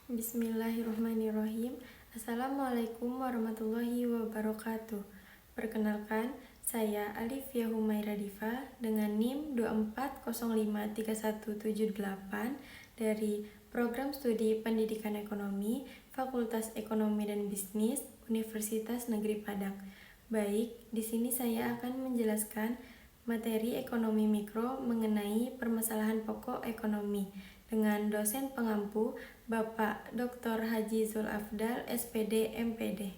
Bismillahirrahmanirrahim. Assalamualaikum warahmatullahi wabarakatuh. Perkenalkan, saya Alifia Humaira Diva dengan NIM 2405378 dari Program Studi Pendidikan Ekonomi, Fakultas Ekonomi dan Bisnis, Universitas Negeri Padang. Baik, di sini saya akan menjelaskan materi ekonomi mikro mengenai permasalahan pokok ekonomi dengan dosen pengampu Bapak Dr. Haji Zul Afdal, SPD, MPD.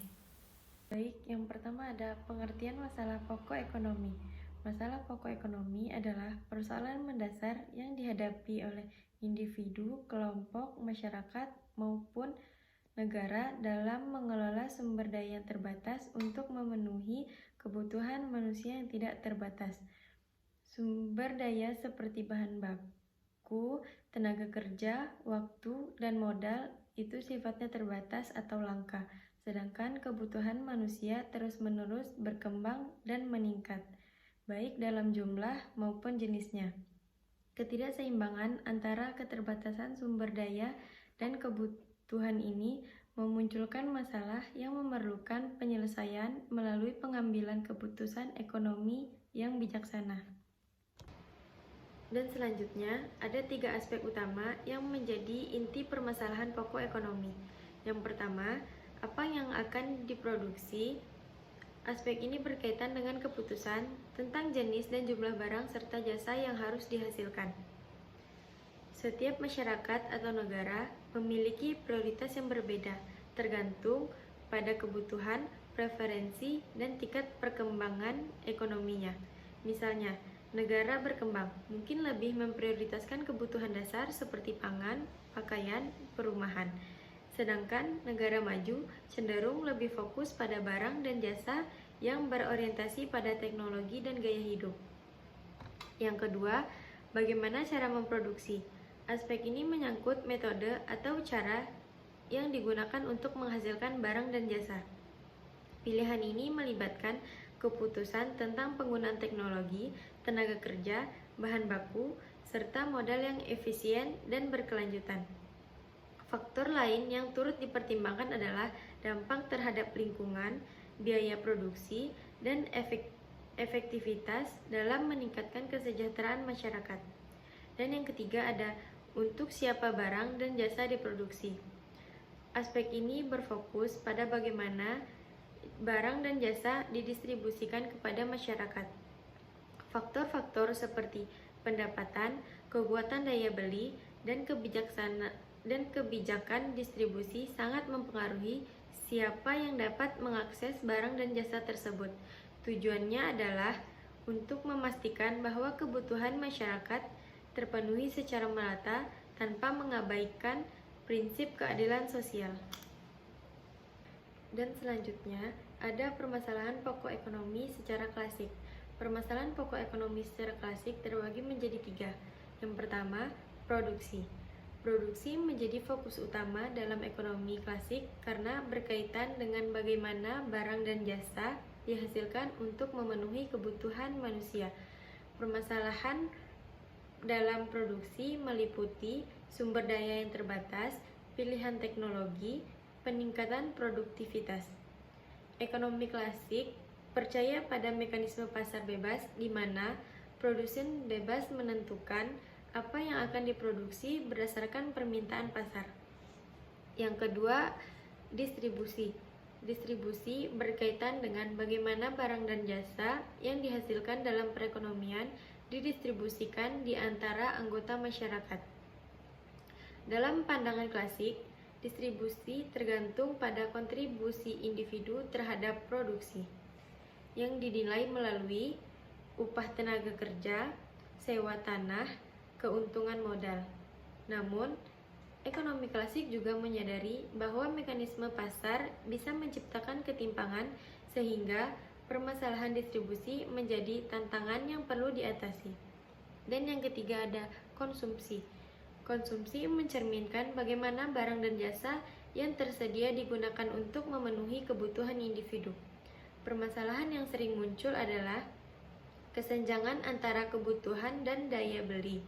Baik, yang pertama ada pengertian masalah pokok ekonomi. Masalah pokok ekonomi adalah persoalan mendasar yang dihadapi oleh individu, kelompok, masyarakat, maupun negara dalam mengelola sumber daya yang terbatas untuk memenuhi kebutuhan manusia yang tidak terbatas. Sumber daya seperti bahan baku, tenaga kerja, waktu, dan modal itu sifatnya terbatas atau langka, sedangkan kebutuhan manusia terus-menerus berkembang dan meningkat, baik dalam jumlah maupun jenisnya. Ketidakseimbangan antara keterbatasan sumber daya dan kebutuhan ini memunculkan masalah yang memerlukan penyelesaian melalui pengambilan keputusan ekonomi yang bijaksana. Dan selanjutnya, ada 3 aspek utama yang menjadi inti permasalahan pokok ekonomi. Yang pertama, apa yang akan diproduksi. Aspek ini berkaitan dengan keputusan tentang jenis dan jumlah barang serta jasa yang harus dihasilkan. Setiap masyarakat atau negara memiliki prioritas yang berbeda, tergantung pada kebutuhan, preferensi, dan tingkat perkembangan ekonominya. Misalnya, negara berkembang mungkin lebih memprioritaskan kebutuhan dasar seperti pangan, pakaian, perumahan. Sedangkan negara maju cenderung lebih fokus pada barang dan jasa yang berorientasi pada teknologi dan gaya hidup. Yang kedua, bagaimana cara memproduksi. Aspek ini menyangkut metode atau cara yang digunakan untuk menghasilkan barang dan jasa. Pilihan ini melibatkan keputusan tentang penggunaan teknologi, tenaga kerja, bahan baku, serta modal yang efisien dan berkelanjutan. Faktor lain yang turut dipertimbangkan adalah dampak terhadap lingkungan, biaya produksi, dan efektivitas dalam meningkatkan kesejahteraan masyarakat. Dan yang ketiga ada untuk siapa barang dan jasa diproduksi. Aspek ini berfokus pada bagaimana barang dan jasa didistribusikan kepada masyarakat. Faktor-faktor seperti pendapatan, kekuatan daya beli, dan kebijakan distribusi sangat mempengaruhi siapa yang dapat mengakses barang dan jasa tersebut. Tujuannya adalah untuk memastikan bahwa kebutuhan masyarakat terpenuhi secara merata tanpa mengabaikan prinsip keadilan sosial. Dan selanjutnya, ada permasalahan pokok ekonomi secara klasik. Permasalahan pokok ekonomi secara klasik terbagi menjadi 3. Yang pertama, produksi. Produksi menjadi fokus utama dalam ekonomi klasik karena berkaitan dengan bagaimana barang dan jasa dihasilkan untuk memenuhi kebutuhan manusia. Permasalahan dalam produksi meliputi sumber daya yang terbatas, pilihan teknologi, peningkatan produktivitas. Ekonomi klasik percaya pada mekanisme pasar bebas di mana produsen bebas menentukan apa yang akan diproduksi berdasarkan permintaan pasar. Yang kedua, distribusi. Distribusi berkaitan dengan bagaimana barang dan jasa yang dihasilkan dalam perekonomian didistribusikan di antara anggota masyarakat. Dalam pandangan klasik, distribusi tergantung pada kontribusi individu terhadap produksi, yang dinilai melalui upah tenaga kerja, sewa tanah, keuntungan modal. Namun, ekonomi klasik juga menyadari bahwa mekanisme pasar bisa menciptakan ketimpangan sehingga permasalahan distribusi menjadi tantangan yang perlu diatasi. Dan yang ketiga ada konsumsi. Konsumsi mencerminkan bagaimana barang dan jasa yang tersedia digunakan untuk memenuhi kebutuhan individu. Permasalahan yang sering muncul adalah kesenjangan antara kebutuhan dan daya beli.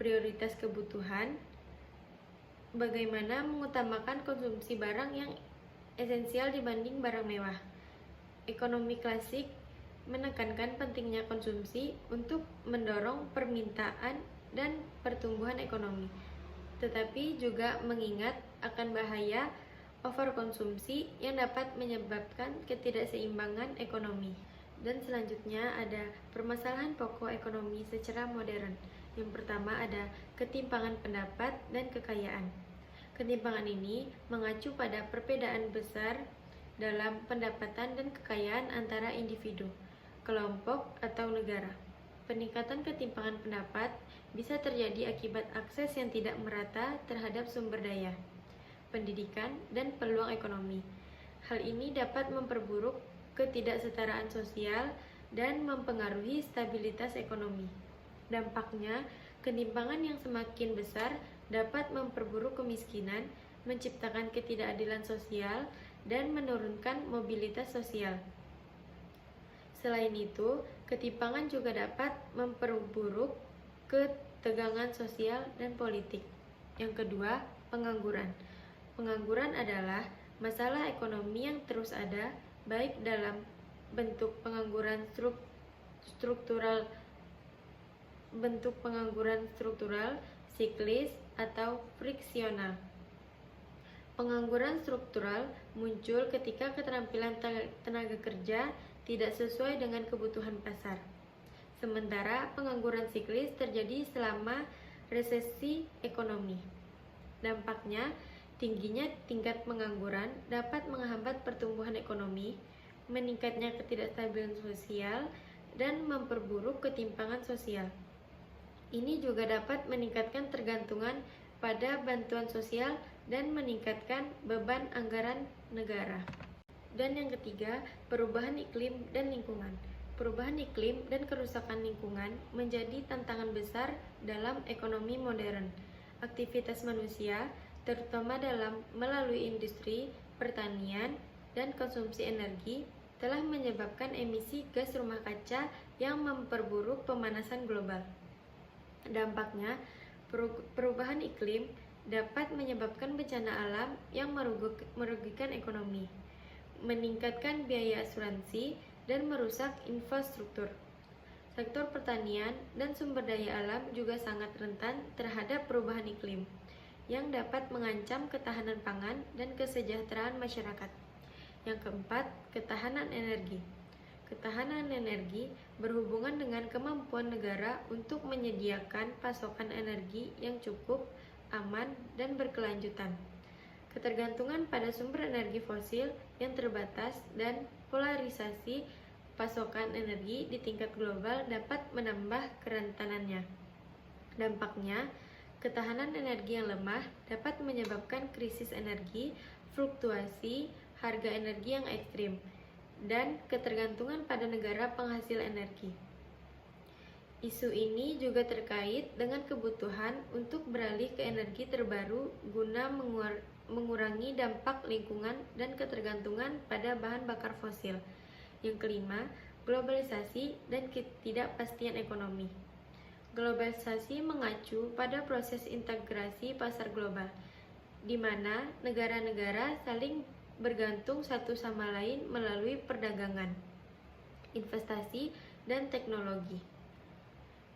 Prioritas kebutuhan bagaimana mengutamakan konsumsi barang yang esensial dibanding barang mewah. Ekonomi klasik menekankan pentingnya konsumsi untuk mendorong permintaan dan pertumbuhan ekonomi, tetapi juga mengingat akan bahaya overkonsumsi yang dapat menyebabkan ketidakseimbangan ekonomi. Dan selanjutnya ada permasalahan pokok ekonomi secara modern. Yang pertama ada ketimpangan pendapat dan kekayaan. Ketimpangan ini mengacu pada perbedaan besar dalam pendapatan dan kekayaan antara individu, kelompok, atau negara. Peningkatan ketimpangan pendapat bisa terjadi akibat akses yang tidak merata terhadap sumber daya, pendidikan, dan peluang ekonomi. Hal ini dapat memperburuk ketidaksetaraan sosial dan mempengaruhi stabilitas ekonomi. Dampaknya, ketimpangan yang semakin besar dapat memperburuk kemiskinan, menciptakan ketidakadilan sosial, dan menurunkan mobilitas sosial. Selain itu, ketimpangan juga dapat memperburuk ketegangan sosial dan politik. Yang kedua, pengangguran. Pengangguran adalah masalah ekonomi yang terus ada, baik dalam bentuk pengangguran struktural, siklis, atau friksional. Pengangguran struktural muncul ketika keterampilan tenaga kerja tidak sesuai dengan kebutuhan pasar. Sementara pengangguran siklis terjadi selama resesi ekonomi. Dampaknya, tingginya tingkat pengangguran dapat menghambat pertumbuhan ekonomi, meningkatnya ketidakstabilan sosial, dan memperburuk ketimpangan sosial. Ini juga dapat meningkatkan tergantungan pada bantuan sosial dan meningkatkan beban anggaran negara. Dan yang ketiga, perubahan iklim dan lingkungan. Perubahan iklim dan kerusakan lingkungan menjadi tantangan besar dalam ekonomi modern. Aktivitas manusia, terutama dalam melalui industri, pertanian, dan konsumsi energi, telah menyebabkan emisi gas rumah kaca yang memperburuk pemanasan global. Dampaknya, perubahan iklim dapat menyebabkan bencana alam yang merugikan ekonomi, meningkatkan biaya asuransi, dan merusak infrastruktur. Sektor pertanian dan sumber daya alam juga sangat rentan terhadap perubahan iklim, yang dapat mengancam ketahanan pangan dan kesejahteraan masyarakat. Yang keempat, ketahanan energi. Ketahanan energi berhubungan dengan kemampuan negara untuk menyediakan pasokan energi yang cukup, aman, dan berkelanjutan. Ketergantungan pada sumber energi fosil yang terbatas dan polarisasi pasokan energi di tingkat global dapat menambah kerentanannya. Dampaknya, ketahanan energi yang lemah dapat menyebabkan krisis energi, fluktuasi harga energi yang ekstrim, dan ketergantungan pada negara penghasil energi. Isu ini juga terkait dengan kebutuhan untuk beralih ke energi terbaru guna mengurangi dampak lingkungan dan ketergantungan pada bahan bakar fosil. Yang kelima, globalisasi dan ketidakpastian ekonomi. Globalisasi mengacu pada proses integrasi pasar global, di mana negara-negara saling bergantung satu sama lain melalui perdagangan, investasi, dan teknologi.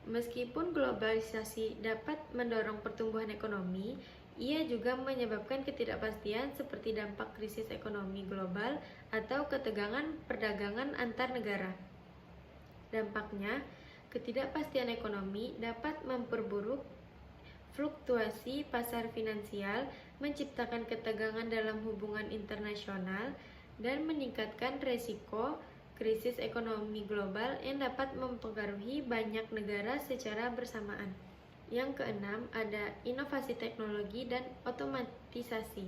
Meskipun globalisasi dapat mendorong pertumbuhan ekonomi, ia juga menyebabkan ketidakpastian seperti dampak krisis ekonomi global atau ketegangan perdagangan antar negara. Dampaknya, ketidakpastian ekonomi dapat memperburuk fluktuasi pasar finansial, menciptakan ketegangan dalam hubungan internasional, dan meningkatkan resiko krisis ekonomi global yang dapat mempengaruhi banyak negara secara bersamaan. Yang keenam, ada inovasi teknologi dan otomatisasi.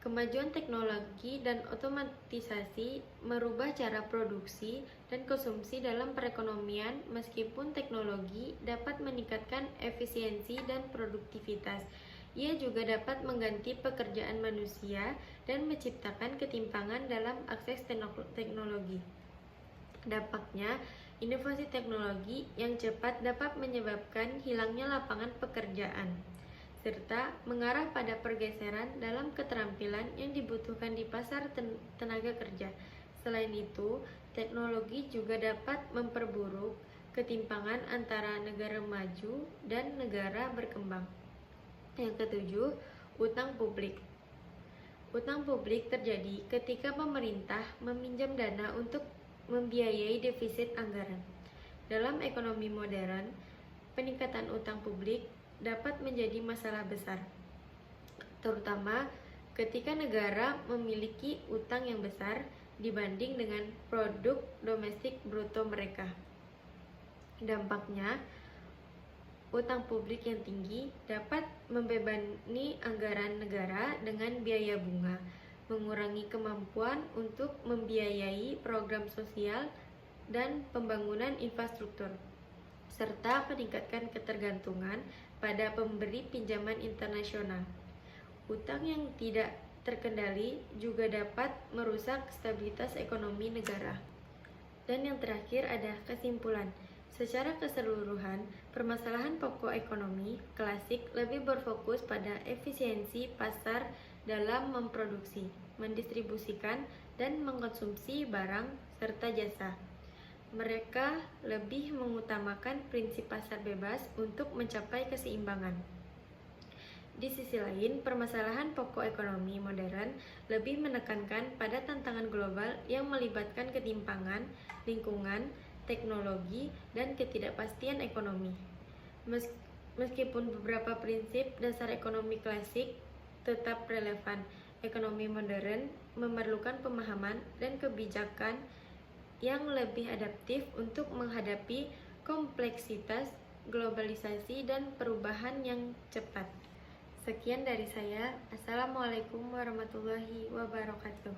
Kemajuan teknologi dan otomatisasi merubah cara produksi dan konsumsi dalam perekonomian. Meskipun teknologi dapat meningkatkan efisiensi dan produktivitas, ia juga dapat mengganti pekerjaan manusia dan menciptakan ketimpangan dalam akses teknologi. Dampaknya, inovasi teknologi yang cepat dapat menyebabkan hilangnya lapangan pekerjaan. serta mengarah pada pergeseran dalam keterampilan yang dibutuhkan di pasar tenaga kerja. Selain itu, teknologi juga dapat memperburuk ketimpangan antara negara maju dan negara berkembang. Yang ketujuh, utang publik. Utang publik terjadi ketika pemerintah meminjam dana untuk membiayai defisit anggaran. Dalam ekonomi modern, peningkatan utang publik dapat menjadi masalah besar, terutama ketika negara memiliki utang yang besar dibanding dengan produk domestik bruto mereka. Dampaknya, utang publik yang tinggi dapat membebani anggaran negara dengan biaya bunga, mengurangi kemampuan untuk membiayai program sosial dan pembangunan infrastruktur, serta meningkatkan ketergantungan pada pemberi pinjaman internasional. Utang yang tidak terkendali juga dapat merusak stabilitas ekonomi negara. Dan yang terakhir ada kesimpulan. Secara keseluruhan, permasalahan pokok ekonomi klasik lebih berfokus pada efisiensi pasar dalam memproduksi, mendistribusikan, dan mengkonsumsi barang serta jasa. Mereka lebih mengutamakan prinsip pasar bebas untuk mencapai keseimbangan. Di sisi lain, permasalahan pokok ekonomi modern lebih menekankan pada tantangan global yang melibatkan ketimpangan, lingkungan, teknologi, dan ketidakpastian ekonomi. Meskipun beberapa prinsip dasar ekonomi klasik tetap relevan, ekonomi modern memerlukan pemahaman dan kebijakan yang lebih adaptif untuk menghadapi kompleksitas, globalisasi, dan perubahan yang cepat. Sekian dari saya. Assalamualaikum warahmatullahi wabarakatuh.